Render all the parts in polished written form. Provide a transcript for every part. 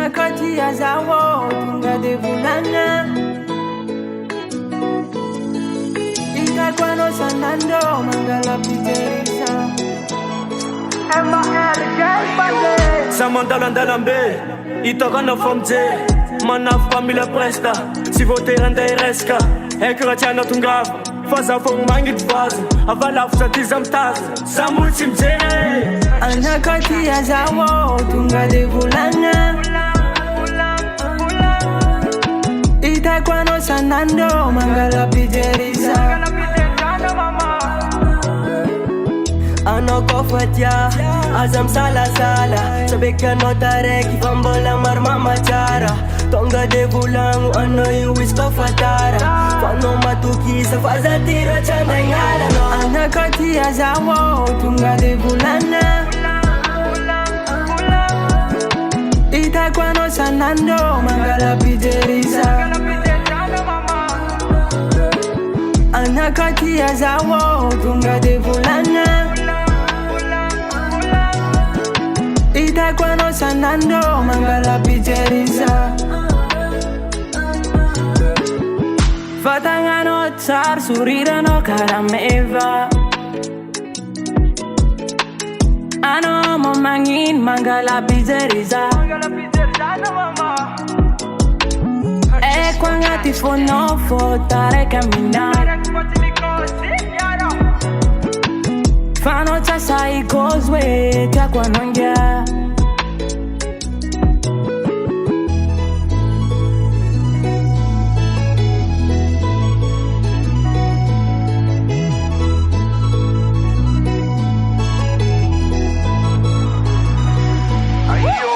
Anakati ya zawo tunga devulana Itakuwa no sanando mangala piterisa Samandalandalambe Itakuwa no fomze Manaf pamila presta Si voter anda ireska Ekra tiana tungava Faza fong mangit vaza Avalaf sa tizamtaza Samul simze Anakati ya zawo tunga devulana Itakuwa no sanando mangala piterisa Anoko fatia Azam sala sala Sabeka notare Kifambola marmama chara Tonga de bulangu Ano yuwis ko fatara Fano matuki Sa faza tira chanda ngala no Anakati ya zawo Tunga de bulana Itakuwa no sanando Mangala pijerisa Anakati ya zawo Tunga de bulana Itakuwa no sanando Mangala pijerisa Fatanga no tsar Surira no karameva Ano momangin Mangala pijerisa Kwa ngati fono Fotare caminar Fano chasa ikozwe Tia kwa nongia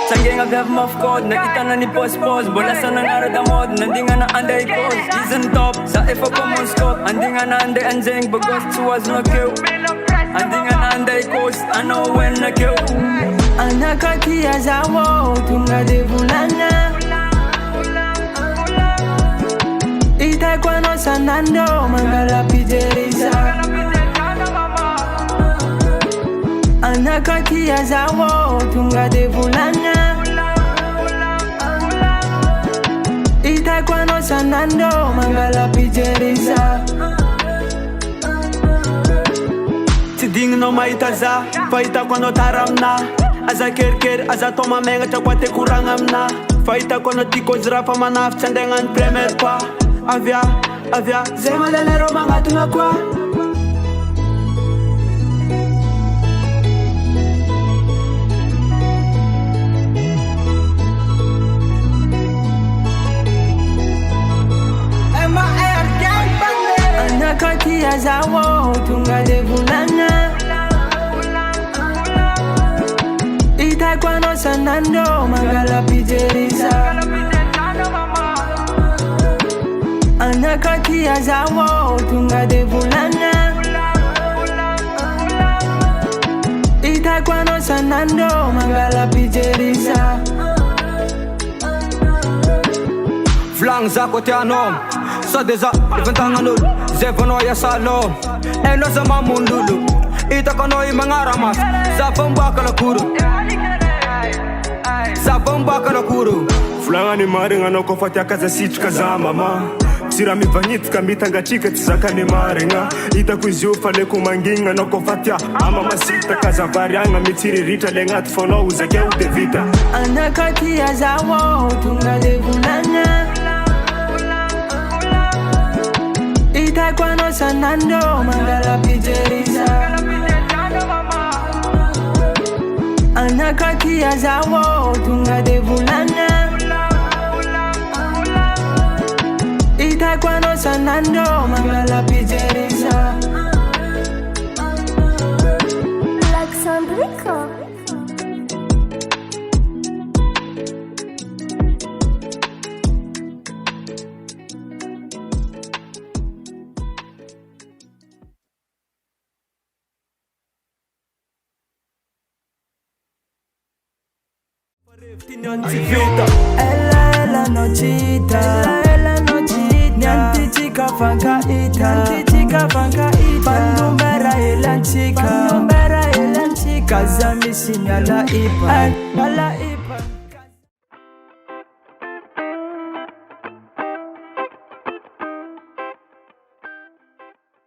Sangenga gave mof code Nakita na ni post-post Bola sa nanaro da mod Nandi nga na anday pose Season top Sa ifa common scope Andi nga na anday anjeng Bagos suwas no kill Andi nga na anday coast Ano when na kill Anakati ya zawo Tunga devulana Itakuwa no sanando Mangala pijerisa Anakati ya zawo Tunga devulana Itakuwa no sanando Mangala pijerisa Tiding no maitaza Faita kono taramna Aza kerker Aza toma menga Chakwate kurangamna Faita kono tiko zrafa manaf Chandengan premier pa Avya Zema lelero manga tunakwa Anakati ya zawo Tunga devulana Itakuwa no sanando Mangala pijerisa Anakati ya zawo Tunga devulana Itakuwa no sanando Mangala pijerisa Flang zako tianom Sa deza Iventanga nul Zevono ya salom Eno za mamundulu Itakono imangaramas Zabombaka la kuru Zabombaka la kuru Flanga ni maringa no kofati akaza situ kaza mama Sira mivanyit kambitanga chika tisaka ni maringa Itakuizio fale kumanginga no kofatia Ama masita kaza varianga mitiri rita Lengati fono uzake udevita Anakati ya zawo Tunga devulana Itakuwa no sanando Mangala pijerisa Anakati ya zawo Tunga devulana Itakuwa no sanando Mangala pijerisa Alexandrico Ella nochita Nyanti chika fanka ita Pandumbera elanchika Kazami sinyala ipa